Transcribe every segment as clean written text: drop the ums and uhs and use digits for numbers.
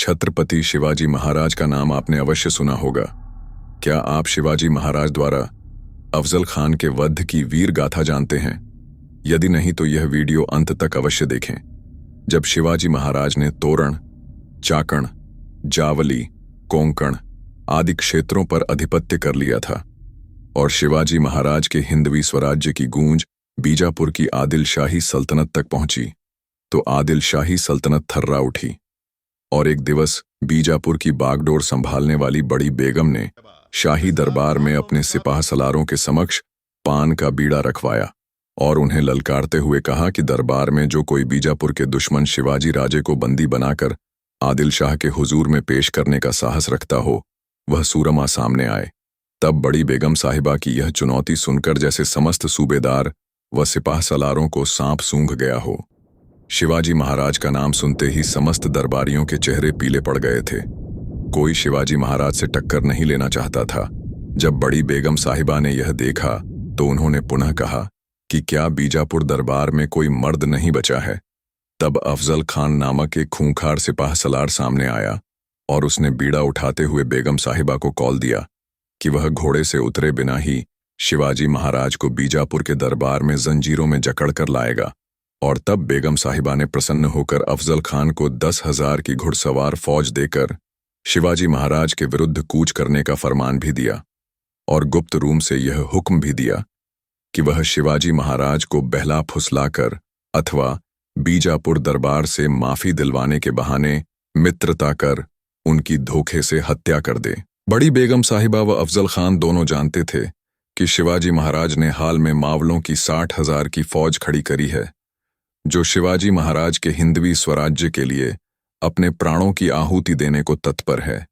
छत्रपति शिवाजी महाराज का नाम आपने अवश्य सुना होगा। क्या आप शिवाजी महाराज द्वारा अफजल खान के वध की वीर गाथा जानते हैं? यदि नहीं तो यह वीडियो अंत तक अवश्य देखें। जब शिवाजी महाराज ने तोरण, चाकण, जावली, कोंकण आदि क्षेत्रों पर अधिपत्य कर लिया था और शिवाजी महाराज के हिंदवी स्वराज्य की गूंज बीजापुर की आदिल शाही सल्तनत तक पहुंची, तो आदिल शाही सल्तनत थर्रा उठी और एक दिवस बीजापुर की बागडोर संभालने वाली बड़ी बेगम ने शाही दरबार में अपने सिपाह सलारों के समक्ष पान का बीड़ा रखवाया और उन्हें ललकारते हुए कहा कि दरबार में जो कोई बीजापुर के दुश्मन शिवाजी राजे को बंदी बनाकर आदिल शाह के हुजूर में पेश करने का साहस रखता हो, वह सूरमा सामने आए। तब बड़ी बेगम साहिबा की यह चुनौती सुनकर जैसे समस्त सूबेदार व सिपाह सलारों को सांप सूंघ गया हो। शिवाजी महाराज का नाम सुनते ही समस्त दरबारियों के चेहरे पीले पड़ गए थे। कोई शिवाजी महाराज से टक्कर नहीं लेना चाहता था। जब बड़ी बेगम साहिबा ने यह देखा तो उन्होंने पुनः कहा कि क्या बीजापुर दरबार में कोई मर्द नहीं बचा है? तब अफजल खान नामक एक खूंखार सिपाह सलार सामने आया और उसने बीड़ा उठाते हुए बेगम साहिबा को कॉल दिया कि वह घोड़े से उतरे बिना ही शिवाजी महाराज को बीजापुर के दरबार में जंजीरों में जकड़ कर लाएगा। और तब बेगम साहिबा ने प्रसन्न होकर अफजल खान को 10,000 की घुड़सवार फौज देकर शिवाजी महाराज के विरुद्ध कूच करने का फरमान भी दिया और गुप्त रूम से यह हुक्म भी दिया कि वह शिवाजी महाराज को बहला फुसलाकर अथवा बीजापुर दरबार से माफी दिलवाने के बहाने मित्रता कर उनकी धोखे से हत्या कर दे। बड़ी बेगम साहिबा व अफजल खान दोनों जानते थे कि शिवाजी महाराज ने हाल में मावलों की 60,000 की फौज खड़ी करी है, जो शिवाजी महाराज के हिंदवी स्वराज्य के लिए अपने प्राणों की आहुति देने को तत्पर है।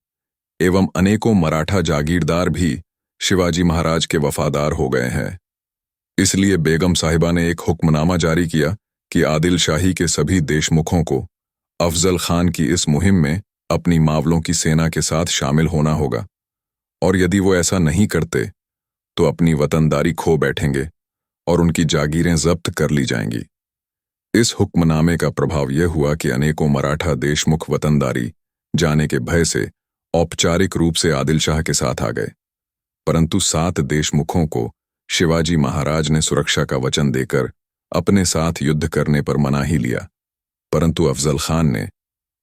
एवं अनेकों मराठा जागीरदार भी शिवाजी महाराज के वफादार हो गए हैं। इसलिए बेगम साहिबा ने एक हुक्मनामा जारी किया कि आदिल शाही के सभी देशमुखों को अफजल खान की इस मुहिम में अपनी मावलों की सेना के साथ शामिल होना होगा और यदि वो ऐसा नहीं करते तो अपनी वतनदारी खो बैठेंगे और उनकी जागीरें जब्त कर ली जाएंगी। इस हुक्मनामे का प्रभाव यह हुआ कि अनेकों मराठा देशमुख वतनदारी जाने के भय से औपचारिक रूप से आदिल शाह के साथ आ गए, परंतु 7 देशमुखों को शिवाजी महाराज ने सुरक्षा का वचन देकर अपने साथ युद्ध करने पर मना ही लिया। परंतु अफजल खान ने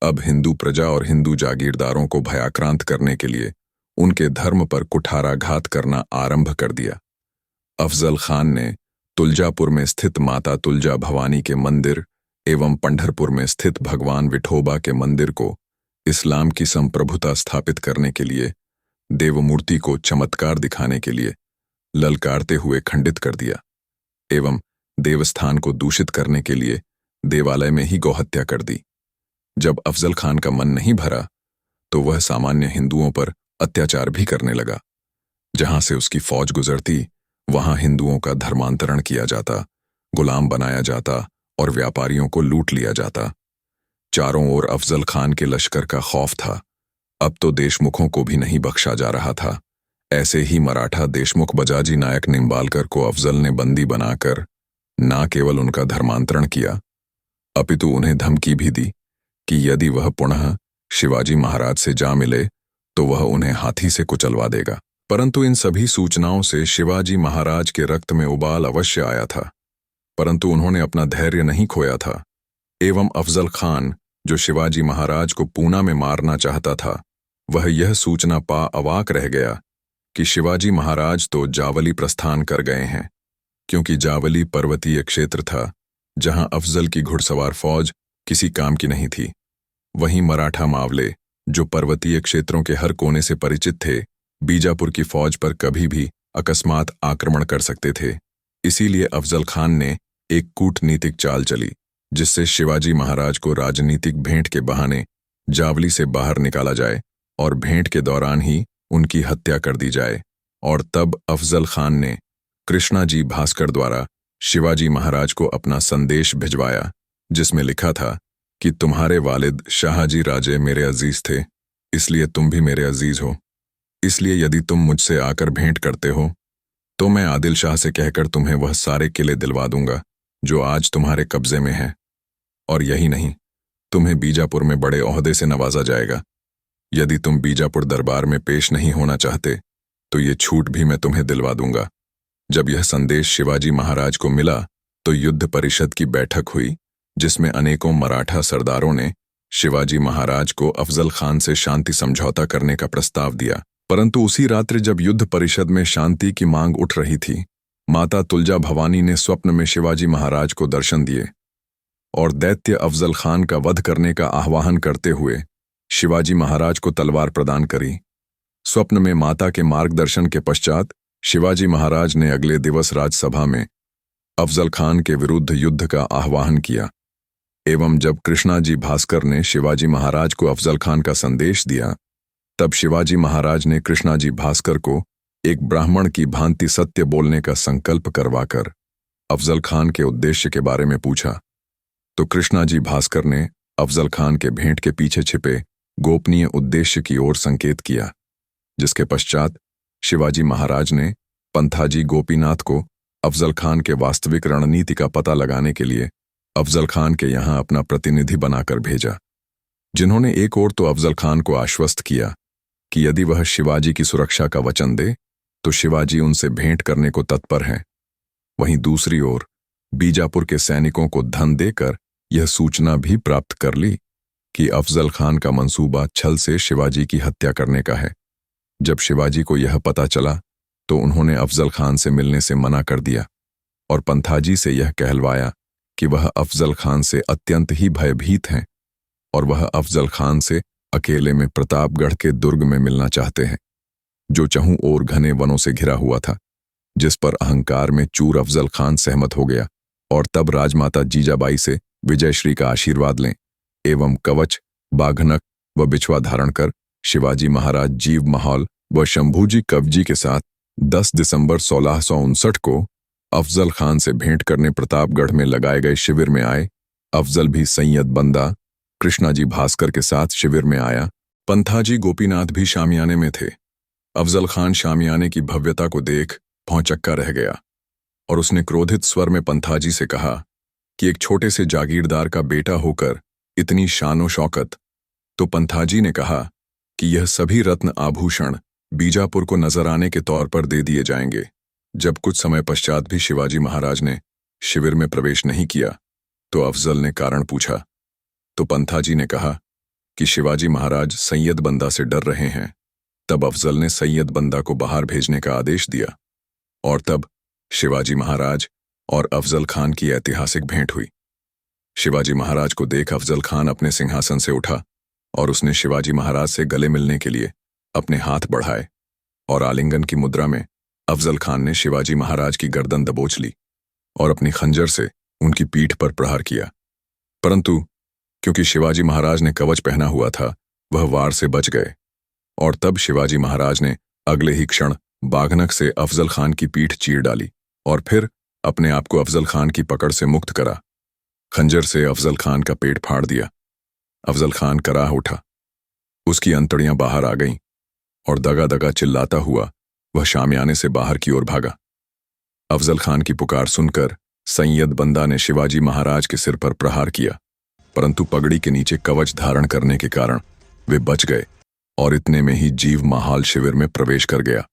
अब हिंदू प्रजा और हिंदू जागीरदारों को भयाक्रांत करने के लिए उनके धर्म पर कुठाराघात करना आरंभ कर दिया। अफजल खान ने तुलजापुर में स्थित माता तुलजा भवानी के मंदिर एवं पंढरपुर में स्थित भगवान विठोबा के मंदिर को इस्लाम की संप्रभुता स्थापित करने के लिए देवमूर्ति को चमत्कार दिखाने के लिए ललकारते हुए खंडित कर दिया एवं देवस्थान को दूषित करने के लिए देवालय में ही गौहत्या कर दी। जब अफजल खान का मन नहीं भरा तो वह सामान्य हिंदुओं पर अत्याचार भी करने लगा। जहां से उसकी फौज गुजरती वहां हिंदुओं का धर्मांतरण किया जाता, गुलाम बनाया जाता और व्यापारियों को लूट लिया जाता। चारों ओर अफजल खान के लश्कर का खौफ था। अब तो देशमुखों को भी नहीं बख्शा जा रहा था। ऐसे ही मराठा देशमुख बजाजी नायक निम्बालकर को अफजल ने बंदी बनाकर न केवल उनका धर्मांतरण किया, अपितु उन्हें धमकी भी दी कि यदि वह पुनः शिवाजी महाराज से जा मिले तो वह उन्हें हाथी से कुचलवा देगा। परंतु इन सभी सूचनाओं से शिवाजी महाराज के रक्त में उबाल अवश्य आया था, परंतु उन्होंने अपना धैर्य नहीं खोया था। एवं अफजल खान, जो शिवाजी महाराज को पूना में मारना चाहता था, वह यह सूचना पा अवाक रह गया कि शिवाजी महाराज तो जावली प्रस्थान कर गए हैं, क्योंकि जावली पर्वतीय क्षेत्र था जहां अफजल की घुड़सवार फौज किसी काम की नहीं थी। वहीं मराठा मावले, जो पर्वतीय क्षेत्रों के हर कोने से परिचित थे, बीजापुर की फौज पर कभी भी अकस्मात आक्रमण कर सकते थे। इसीलिए अफजल खान ने एक कूटनीतिक चाल चली, जिससे शिवाजी महाराज को राजनीतिक भेंट के बहाने जावली से बाहर निकाला जाए और भेंट के दौरान ही उनकी हत्या कर दी जाए। और तब अफजल खान ने कृष्णाजी भास्कर द्वारा शिवाजी महाराज को अपना संदेश भिजवाया, जिसमें लिखा था कि तुम्हारे वालिद शाहजी राजे मेरे अजीज थे, इसलिए तुम भी मेरे अजीज हो। इसलिए यदि तुम मुझसे आकर भेंट करते हो तो मैं आदिल शाह से कहकर तुम्हें वह सारे किले दिलवा दूंगा जो आज तुम्हारे कब्जे में हैं। और यही नहीं, तुम्हें बीजापुर में बड़े ओहदे से नवाजा जाएगा। यदि तुम बीजापुर दरबार में पेश नहीं होना चाहते तो ये छूट भी मैं तुम्हें दिलवा दूंगा। जब यह संदेश शिवाजी महाराज को मिला तो युद्ध परिषद की बैठक हुई, जिसमें अनेकों मराठा सरदारों ने शिवाजी महाराज को अफजल खान से शांति समझौता करने का प्रस्ताव दिया। परंतु उसी रात्रि जब युद्ध परिषद में शांति की मांग उठ रही थी, माता तुलजा भवानी ने स्वप्न में शिवाजी महाराज को दर्शन दिए और दैत्य अफजल खान का वध करने का आह्वान करते हुए शिवाजी महाराज को तलवार प्रदान करी। स्वप्न में माता के मार्गदर्शन के पश्चात शिवाजी महाराज ने अगले दिवस राजसभा में अफजल खान के विरुद्ध युद्ध का आह्वान किया एवं जब कृष्णाजी भास्कर ने शिवाजी महाराज को अफजल खान का संदेश दिया, तब शिवाजी महाराज ने कृष्णाजी भास्कर को एक ब्राह्मण की भांति सत्य बोलने का संकल्प करवाकर अफजल खान के उद्देश्य के बारे में पूछा। तो कृष्णाजी भास्कर ने अफजल खान के भेंट के पीछे छिपे गोपनीय उद्देश्य की ओर संकेत किया, जिसके पश्चात शिवाजी महाराज ने पंथाजी गोपीनाथ को अफजल खान के वास्तविक रणनीति का पता लगाने के लिए अफजल खान के यहाँ अपना प्रतिनिधि बनाकर भेजा, जिन्होंने एक ओर तो अफजल खान को आश्वस्त किया कि यदि वह शिवाजी की सुरक्षा का वचन दे तो शिवाजी उनसे भेंट करने को तत्पर हैं। वहीं दूसरी ओर बीजापुर के सैनिकों को धन देकर यह सूचना भी प्राप्त कर ली कि अफजल खान का मंसूबा छल से शिवाजी की हत्या करने का है। जब शिवाजी को यह पता चला तो उन्होंने अफजल खान से मिलने से मना कर दिया और पंथाजी से यह कहलवाया कि वह अफजल खान से अत्यंत ही भयभीत हैं और वह अफजल खान से अकेले में प्रतापगढ़ के दुर्ग में मिलना चाहते हैं, जो चहुं ओर घने वनों से घिरा हुआ था। जिस पर अहंकार में चूर अफजल खान सहमत हो गया और तब राजमाता जीजाबाई से विजयश्री का आशीर्वाद लें एवं कवच, बाघनक व बिछवा धारण कर शिवाजी महाराज जीव माहौल व शंभूजी कवजी के साथ 10 दिसंबर 1659 को अफजल खान से भेंट करने प्रतापगढ़ में लगाए गए शिविर में आए। अफजल भी सैयद बंदा कृष्णाजी भास्कर के साथ शिविर में आया। पंथाजी गोपीनाथ भी शामियाने में थे। अफजल खान शामियाने की भव्यता को देख भौंचक्का रह गया और उसने क्रोधित स्वर में पंथाजी से कहा कि एक छोटे से जागीरदार का बेटा होकर इतनी शानो शौकत। तो पंथाजी ने कहा कि यह सभी रत्न आभूषण बीजापुर को नजर आने के तौर पर दे दिए जाएंगे। जब कुछ समय पश्चात भी शिवाजी महाराज ने शिविर में प्रवेश नहीं किया तो अफजल ने कारण पूछा। तो पंथाजी ने कहा कि शिवाजी महाराज सैयद बंदा से डर रहे हैं। तब अफजल ने सैयद बंदा को बाहर भेजने का आदेश दिया और तब शिवाजी महाराज और अफजल खान की ऐतिहासिक भेंट हुई। शिवाजी महाराज को देख अफजल खान अपने सिंहासन से उठा और उसने शिवाजी महाराज से गले मिलने के लिए अपने हाथ बढ़ाए और आलिंगन की मुद्रा में अफजल खान ने शिवाजी महाराज की गर्दन दबोच ली और अपनी खंजर से उनकी पीठ पर प्रहार किया। परंतु क्योंकि शिवाजी महाराज ने कवच पहना हुआ था, वह वार से बच गए और तब शिवाजी महाराज ने अगले ही क्षण बाघनक से अफजल खान की पीठ चीर डाली और फिर अपने आप को अफजल खान की पकड़ से मुक्त करा। खंजर से अफजल खान का पेट फाड़ दिया। अफजल खान कराह उठा, उसकी अंतड़ियां बाहर आ गईं और दगा दगा चिल्लाता हुआ वह शामियाने से बाहर की ओर भागा। अफजल खान की पुकार सुनकर सैयद बंदा ने शिवाजी महाराज के सिर पर प्रहार किया, परंतु पगड़ी के नीचे कवच धारण करने के कारण वे बच गए और इतने में ही जीव माहौल शिविर में प्रवेश कर गया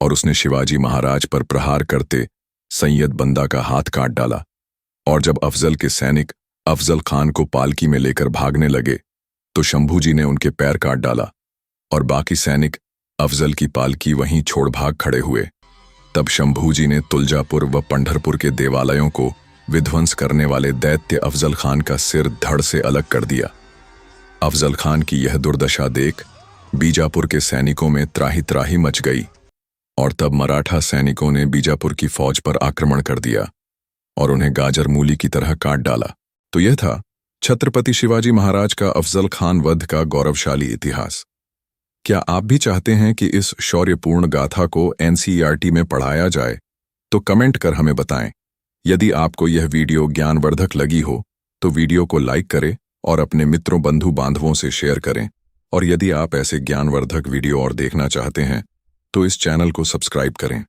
और उसने शिवाजी महाराज पर प्रहार करते सैयद बंदा का हाथ काट डाला। और जब अफजल के सैनिक अफजल खान को पालकी में लेकर भागने लगे तो शंभूजी ने उनके पैर काट डाला और बाकी सैनिक अफजल की पालकी वहीं छोड़ भाग खड़े हुए। तब शंभूजी ने तुलजापुर व पंढरपुर के देवालयों को विध्वंस करने वाले दैत्य अफजल खान का सिर धड़ से अलग कर दिया। अफजल खान की यह दुर्दशा देख बीजापुर के सैनिकों में त्राही त्राही मच गई और तब मराठा सैनिकों ने बीजापुर की फौज पर आक्रमण कर दिया और उन्हें गाजर मूली की तरह काट डाला। तो यह था छत्रपति शिवाजी महाराज का अफजल खान वध का गौरवशाली इतिहास। क्या आप भी चाहते हैं कि इस शौर्यपूर्ण गाथा को एनसीईआरटी में पढ़ाया जाए? तो कमेंट कर हमें बताएं। यदि आपको यह वीडियो ज्ञानवर्धक लगी हो तो वीडियो को लाइक करें और अपने मित्रों बंधु बांधवों से शेयर करें। और यदि आप ऐसे ज्ञानवर्धक वीडियो और देखना चाहते हैं तो इस चैनल को सब्सक्राइब करें।